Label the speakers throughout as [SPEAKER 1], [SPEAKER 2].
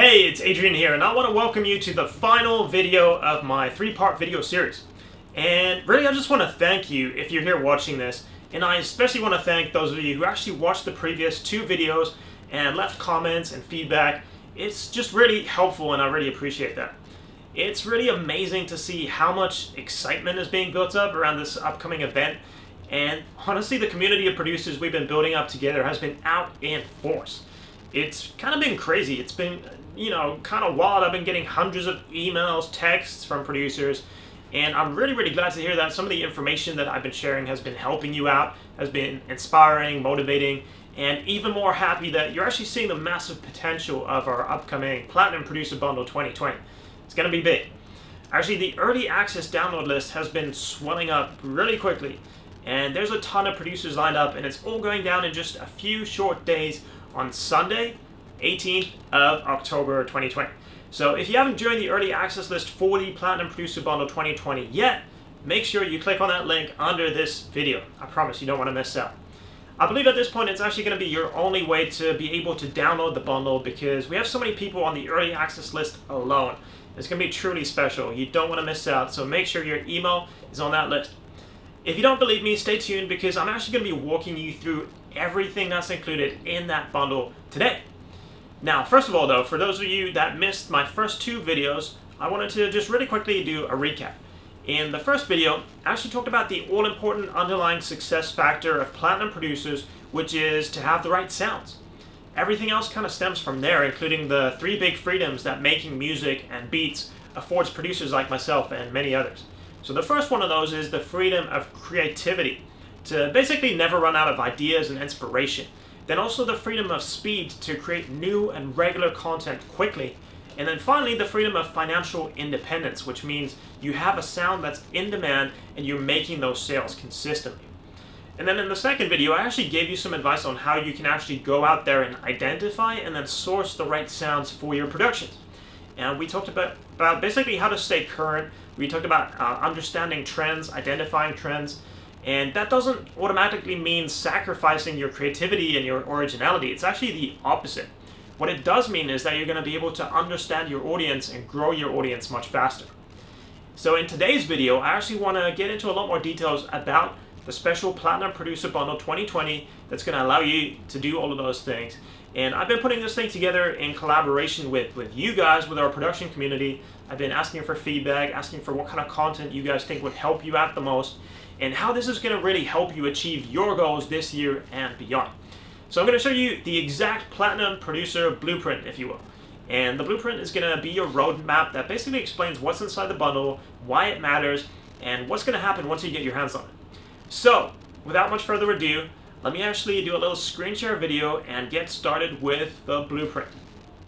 [SPEAKER 1] Hey, it's Adrian here, and I want to welcome you to the final video of my three-part video series. And really, I just want to thank you if you're here watching this, and I especially want to thank those of you who actually watched the previous two videos and left comments and feedback. It's just really helpful, and I really appreciate that. It's really amazing to see how much excitement is being built up around this upcoming event, and honestly, the community of producers we've been building up together has been out in force. It's kind of been crazy. It's been, kind of wild. I've been getting hundreds of emails, texts from producers, and I'm really glad to hear that some of the information that I've been sharing has been helping you out, has been inspiring, motivating, and even more happy that you're actually seeing the massive potential of our upcoming Platinum Producer Bundle 2020. It's going to be big. Actually, the early access download list has been swelling up really quickly, and there's a ton of producers lined up, and it's all going down in just a few short days on Sunday, 18th of October 2020. So if you haven't joined the early access list for the Platinum Producer Bundle 2020 yet, make sure you click on that link under this video. I promise you don't want to miss out. I believe at this point it's actually going to be your only way to be able to download the bundle because we have so many people on the early access list alone. It's going to be truly special. You don't want to miss out, so make sure your email is on that list. If you don't believe me, stay tuned because I'm actually going to be walking you through everything that's included in that bundle today. Now, first of all though, for those of you that missed my first two videos, I wanted to just really quickly do a recap. In the first video, I actually talked about the all-important underlying success factor of platinum producers, which is to have the right sounds. Everything else kind of stems from there, including the three big freedoms that making music and beats affords producers like myself and many others. So the first one of those is the freedom of creativity, to basically never run out of ideas and inspiration. Then also the freedom of speed to create new and regular content quickly. And then finally the freedom of financial independence, which means you have a sound that's in demand and you're making those sales consistently. And then in the second video, I actually gave you some advice on how you can actually go out there and identify and then source the right sounds for your productions. And we talked about basically how to stay current. We talked about understanding trends, identifying trends, and that doesn't automatically mean sacrificing your creativity and your originality. It's actually the opposite. What it does mean is that you're going to be able to understand your audience and grow your audience much faster. So in today's video, I actually want to get into a lot more details about the special Platinum Producer Bundle 2020 that's going to allow you to do all of those things. And I've been putting this thing together in collaboration with you guys, with our production community. I've been asking for feedback, asking for what kind of content you guys think would help you out the most, and how this is going to really help you achieve your goals this year and beyond. So I'm going to show you the exact Platinum Producer blueprint, if you will. And the blueprint is going to be your roadmap that basically explains what's inside the bundle, why it matters, and what's going to happen once you get your hands on it. So, without much further ado, let me actually do a little screen share video and get started with the blueprint.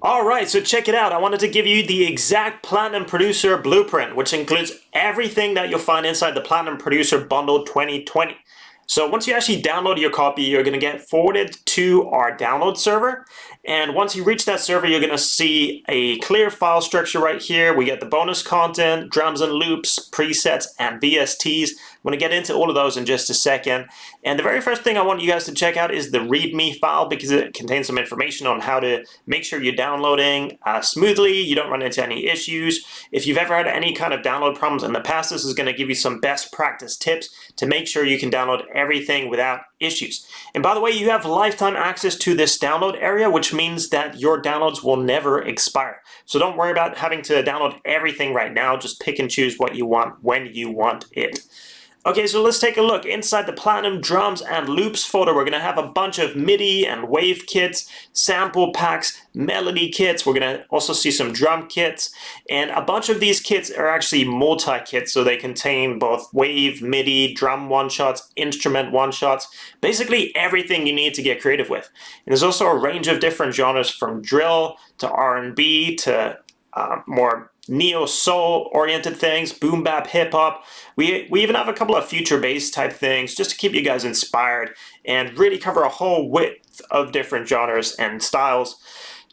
[SPEAKER 1] Alright, so check it out. I wanted to give you the exact Platinum Producer blueprint, which includes everything that you'll find inside the Platinum Producer Bundle 2020. So once you actually download your copy, you're going to get forwarded to our download server. And once you reach that server, you're going to see a clear file structure right here. We get the bonus content, drums and loops, presets, and VSTs. I'm going to get into all of those in just a second. And the very first thing I want you guys to check out is the Readme file because it contains some information on how to make sure you're downloading smoothly, you don't run into any issues. If you've ever had any kind of download problems in the past, this is going to give you some best practice tips to make sure you can download everything without issues. And by the way, you have lifetime access to this download area, which means that your downloads will never expire. So don't worry about having to download everything right now. Just pick and choose what you want when you want it. Okay, so let's take a look. Inside the Platinum Drums and Loops folder, we're going to have a bunch of MIDI and wave kits, sample packs, melody kits. We're going to also see some drum kits. And a bunch of these kits are actually multi-kits, so they contain both wave, MIDI, drum one-shots, instrument one-shots, basically everything you need to get creative with. And there's also a range of different genres from drill to R&B to more neo-soul oriented things, boom bap, hip hop. We even have a couple of future bass type things just to keep you guys inspired and really cover a whole width of different genres and styles.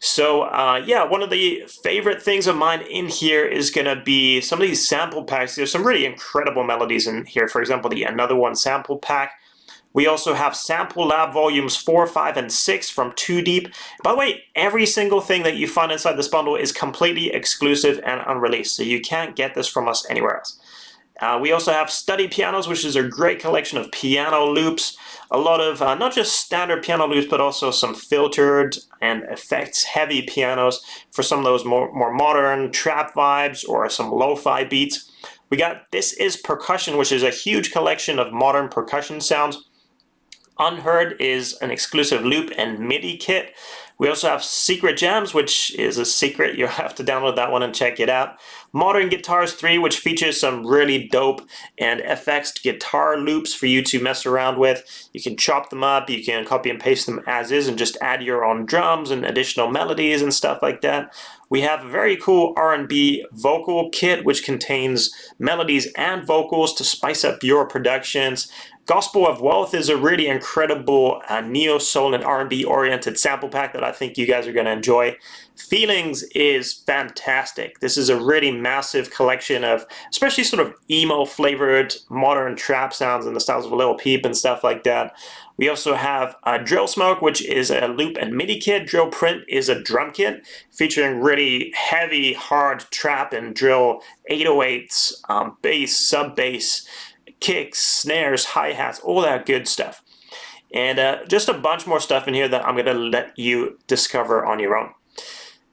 [SPEAKER 1] So yeah, one of the favorite things of mine in here is going to be some of these sample packs. There's some really incredible melodies in here. For example, the Another One sample pack, We also have Sample Lab Volumes 4, 5, and 6 from Too Deep. By the way, every single thing that you find inside this bundle is completely exclusive and unreleased, so you can't get this from us anywhere else. We also have Study Pianos, which is a great collection of piano loops. A lot of not just standard piano loops, but also some filtered and effects-heavy pianos for some of those more modern trap vibes or some lo-fi beats. We got This Is Percussion, which is a huge collection of modern percussion sounds. Unheard is an exclusive loop and MIDI kit. We also have Secret Jams, which is a secret. You'll have to download that one and check it out. Modern Guitars 3, which features some really dope and FX'd guitar loops for you to mess around with. You can chop them up, you can copy and paste them as is and just add your own drums and additional melodies and stuff like that. We have a very cool R&B vocal kit, which contains melodies and vocals to spice up your productions. Gospel of Wealth is a really incredible neo-soul and R&B oriented sample pack that I think you guys are going to enjoy. Feelings is fantastic. This is a really massive collection of especially sort of emo flavored modern trap sounds in the styles of Lil Peep and stuff like that. We also have Drill Smoke, which is a loop and MIDI kit. Drill Print is a drum kit featuring really heavy, hard trap and drill 808s, bass, sub-bass, kicks, snares, hi-hats, all that good stuff. And just a bunch more stuff in here that I'm going to let you discover on your own.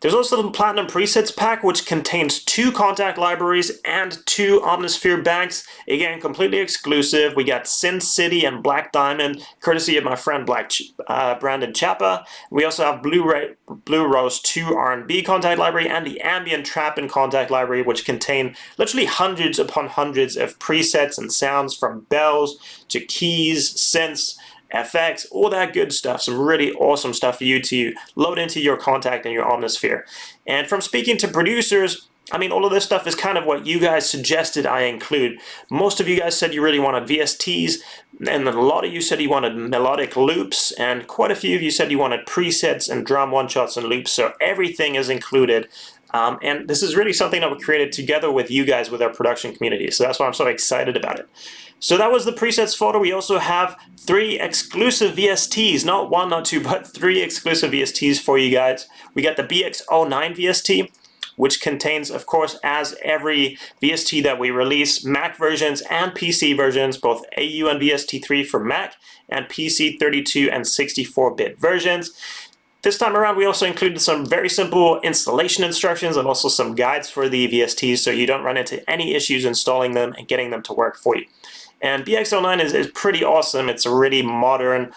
[SPEAKER 1] There's also the Platinum Presets pack, which contains 2 Kontakt libraries and 2 Omnisphere banks. Again, completely exclusive. We got Sin City and Black Diamond, courtesy of my friend Brandon Chapa. We also have Blue Rose 2 R&B Kontakt library and the Ambient Trap and Kontakt library, which contain literally hundreds upon hundreds of presets and sounds from bells to keys, synths, FX, all that good stuff. Some really awesome stuff for you to load into your Kontakt and your Omnisphere. And from speaking to producers, I mean, all of this stuff is kind of what you guys suggested I include. Most of you guys said you really wanted VSTs, and a lot of you said you wanted melodic loops, and quite a few of you said you wanted presets and drum one-shots and loops, so everything is included. And this is really something that we created together with you guys, with our production community, so that's why I'm so excited about it. So that was the presets folder. We also have 3 exclusive VSTs, not 1, not 2, but 3 exclusive VSTs for you guys. We got the BX09 VST, which contains, of course, as every VST that we release, Mac versions and PC versions, both AU and VST3 for Mac, and PC 32 and 64-bit versions. This time around, we also included some very simple installation instructions and also some guides for the VSTs so you don't run into any issues installing them and getting them to work for you. And BX09 is pretty awesome. It's a really modern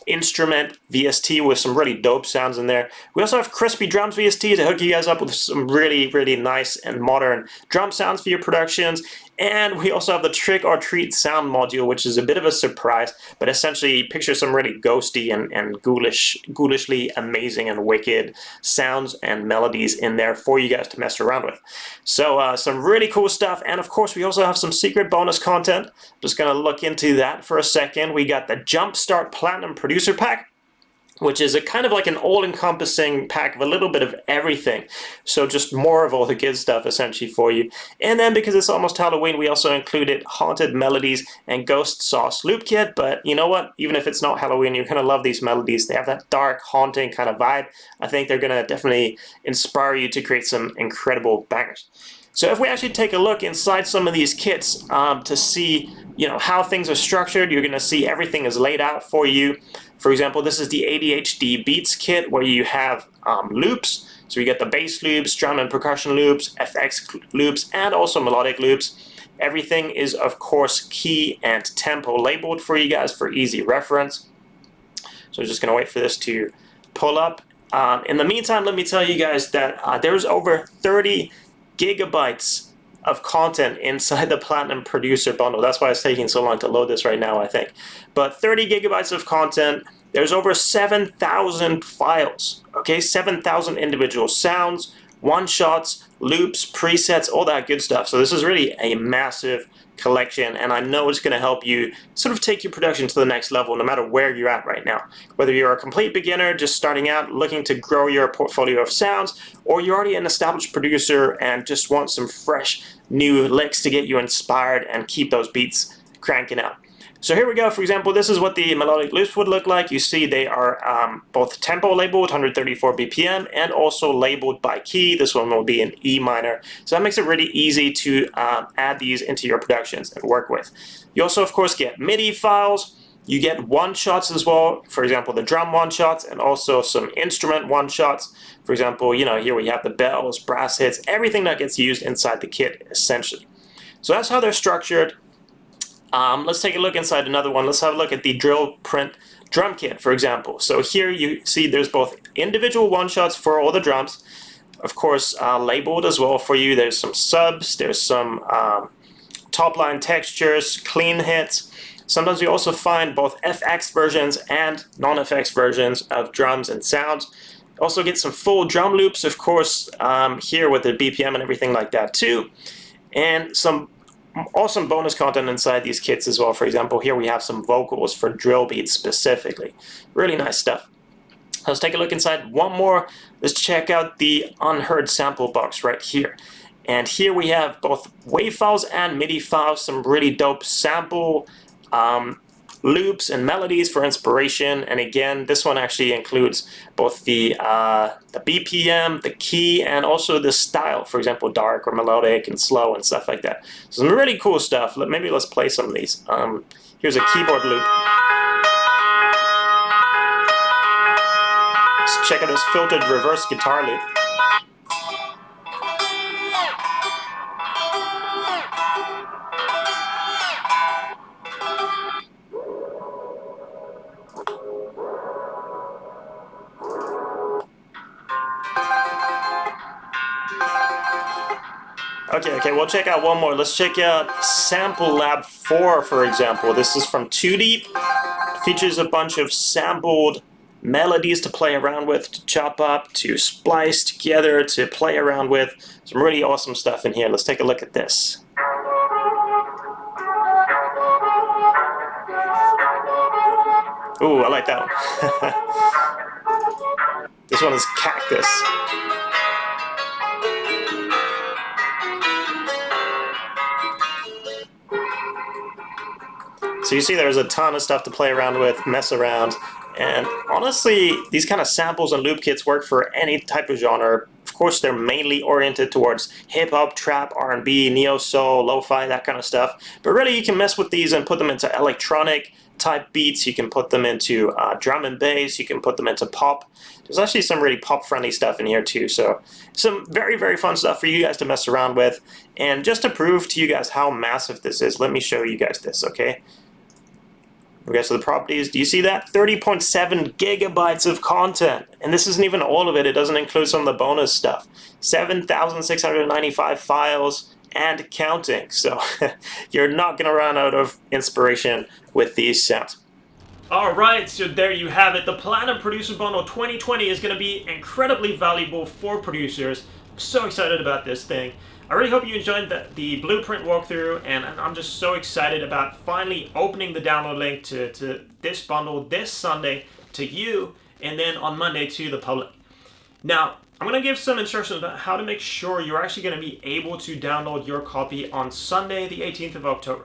[SPEAKER 1] instrument VST with some really dope sounds in there. We also have Crispy Drums VST to hook you guys up with some really, really nice and modern drum sounds for your productions. And we also have the Trick or Treat sound module, which is a bit of a surprise, but essentially picture some really ghosty and ghoulishly amazing and wicked sounds and melodies in there for you guys to mess around with. So some really cool stuff. And of course, we also have some secret bonus content. Just going to look into that for a second. We got the Jumpstart Platinum Producer Pack, which is a kind of like an all-encompassing pack of a little bit of everything. So just more of all the good stuff essentially for you. And then because it's almost Halloween, we also included Haunted Melodies and Ghost Sauce Loop Kit. But you know what? Even if it's not Halloween, you're going to love these melodies. They have that dark, haunting kind of vibe. I think they're going to definitely inspire you to create some incredible bangers. So if we actually take a look inside some of these kits to see, you know, how things are structured, you're going to see everything is laid out for you. For example, this is the Adhd Beats Kit where you have loops. So you get the bass loops, drum and percussion loops, FX loops, and also melodic loops. Everything is, of course, key and tempo labeled for you guys for easy reference. So I'm just going to wait for this to pull up. In the meantime, let me tell you guys that there's over 30 gigabytes of content inside the Platinum Producer Bundle. That's why it's taking so long to load this right now, I think. But 30 gigabytes of content. There's over 7,000 files, okay? 7,000 individual sounds, one-shots, loops, presets, all that good stuff. So this is really a massive collection, and I know it's going to help you sort of take your production to the next level no matter where you're at right now. Whether you're a complete beginner just starting out looking to grow your portfolio of sounds, or you're already an established producer and just want some fresh new licks to get you inspired and keep those beats cranking out. So here we go. For example, this is what the melodic loops would look like. You see they are both tempo labeled, 134 BPM, and also labeled by key. This one will be in E minor. So that makes it really easy to add these into your productions and work with. You also, of course, get MIDI files. You get one-shots as well. For example, the drum one-shots and also some instrument one-shots. For example, you know, here we have the bells, brass hits, everything that gets used inside the kit, essentially. So that's how they're structured. Let's take a look inside another one. Let's have a look at the drill print drum kit, for example. So here you see there's both individual one-shots for all the drums, of course labeled as well for you. There's some subs, there's some top-line textures, clean hits. Sometimes you also find both FX versions and non-FX versions of drums and sounds. Also get some full drum loops, of course, here with the BPM and everything like that too. And some awesome bonus content inside these kits as well. For example, here we have some vocals for drill beats specifically. Really nice stuff. Let's take a look inside one more. Let's check out the unheard sample box right here. And here we have both WAV files and MIDI files, some really dope sample loops and melodies for inspiration. And again, this one actually includes both the BPM, the key, and also the style. For example, dark or melodic and slow and stuff like that. So some really cool stuff. Maybe let's play some of these. Here's a keyboard loop. Let's check out this filtered reverse guitar loop. Okay, we'll check out one more. Let's check out Sample Lab 4, for example. This is from Too Deep. Features a bunch of sampled melodies to play around with, to chop up, to splice together, to play around with. Some really awesome stuff in here. Let's take a look at this. Ooh, I like that one. This one is Cactus. So you see there's a ton of stuff to play around with, mess around, and honestly, these kind of samples and loop kits work for any type of genre. Of course, they're mainly oriented towards hip-hop, trap, R&B, neo-soul, lo-fi, that kind of stuff. But really, you can mess with these and put them into electronic type beats. You can put them into drum and bass. You can put them into pop. There's actually some really pop-friendly stuff in here too. So some very, very fun stuff for you guys to mess around with. And just to prove to you guys how massive this is, let me show you guys this, okay? Okay, so the properties, do you see that? 30.7 gigabytes of content. And this isn't even all of it. It doesn't include some of the bonus stuff. 7,695 files and counting. So you're not going to run out of inspiration with these sounds. Alright, so there you have it. The Platinum Producer Bundle 2020 is going to be incredibly valuable for producers. I'm so excited about this thing. I really hope you enjoyed the blueprint walkthrough, and I'm just so excited about finally opening the download link to this bundle this Sunday to you, and then on Monday to the public. Now, I'm going to give some instructions about how to make sure you're actually going to be able to download your copy on Sunday, the 18th of October.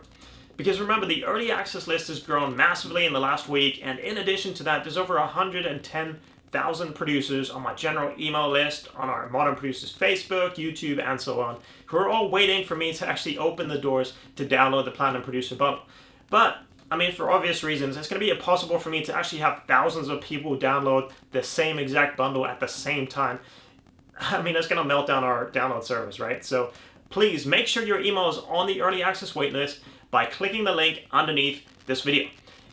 [SPEAKER 1] Because remember, the early access list has grown massively in the last week, and in addition to that, there's over 110,000 producers on my general email list, on our Modern Producers Facebook, YouTube, and so on, who are all waiting for me to actually open the doors to download the Platinum Producer Bundle. But, I mean, for obvious reasons, it's going to be impossible for me to actually have thousands of people download the same exact bundle at the same time. I mean, it's going to melt down our download service, right? So please make sure your email is on the early access waitlist by clicking the link underneath this video.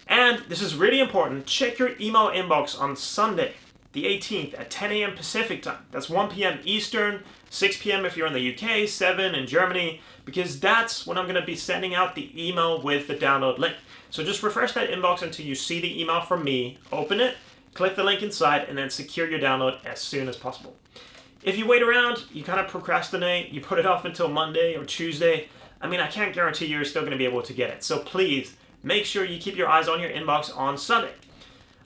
[SPEAKER 1] And this is really important, check your email inbox on Sunday, the 18th at 10 a.m. Pacific time. That's 1 p.m. Eastern, 6 p.m. if you're in the UK, 7 in Germany, because that's when I'm going to be sending out the email with the download link. So just refresh that inbox until you see the email from me, open it, click the link inside, and then secure your download as soon as possible. If you wait around, you kind of procrastinate, you put it off until Monday or Tuesday, I mean, I can't guarantee you're still going to be able to get it. So please, make sure you keep your eyes on your inbox on Sunday.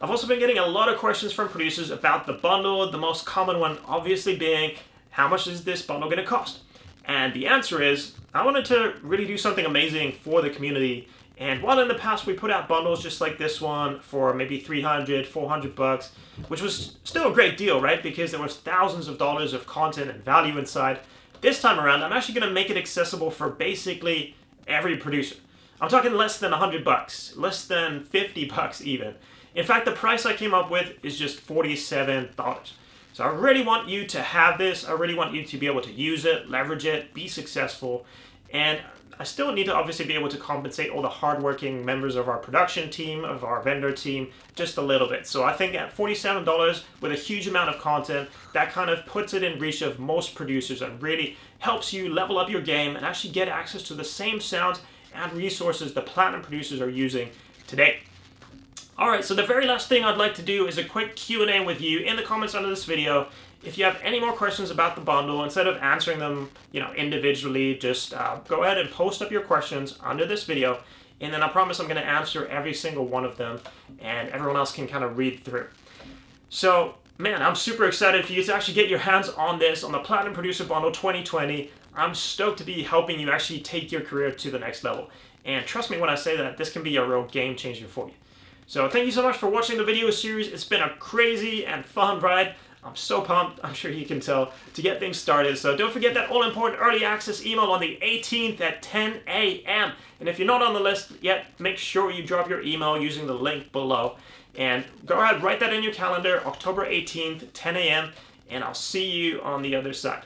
[SPEAKER 1] I've also been getting a lot of questions from producers about the bundle, the most common one obviously being, how much is this bundle going to cost? And the answer is, I wanted to really do something amazing for the community And while in the past we put out bundles just like this one for maybe 300, 400 bucks, which was still a great deal, right? Because there was thousands of dollars of content and value inside. This time around, I'm actually going to make it accessible for basically every producer. I'm talking less than 100 bucks, less than 50 bucks even. In fact, the price I came up with is just $47. So I really want you to have this. I really want you to be able to use it, leverage it, be successful. And I still need to obviously be able to compensate all the hardworking members of our production team, of our vendor team, just a little bit. So I think at $47 with a huge amount of content, that kind of puts it in reach of most producers and really helps you level up your game and actually get access to the same sounds and resources the platinum producers are using today. Alright, so the very last thing I'd like to do is a quick Q&A with you in the comments under this video. If you have any more questions about the bundle, instead of answering them, individually, just go ahead and post up your questions under this video, and then I promise I'm going to answer every single one of them, and everyone else can kind of read through. So, man, I'm super excited for you to actually get your hands on this, on the Platinum Producer Bundle 2020. I'm stoked to be helping you actually take your career to the next level. And trust me when I say that, this can be a real game changer for you. So thank you so much for watching the video series. It's been a crazy and fun ride. I'm so pumped, I'm sure you can tell, to get things started. So don't forget that all-important early access email on the 18th at 10 a.m. And if you're not on the list yet, make sure you drop your email using the link below. And go ahead, write that in your calendar, October 18th, 10 a.m. And I'll see you on the other side.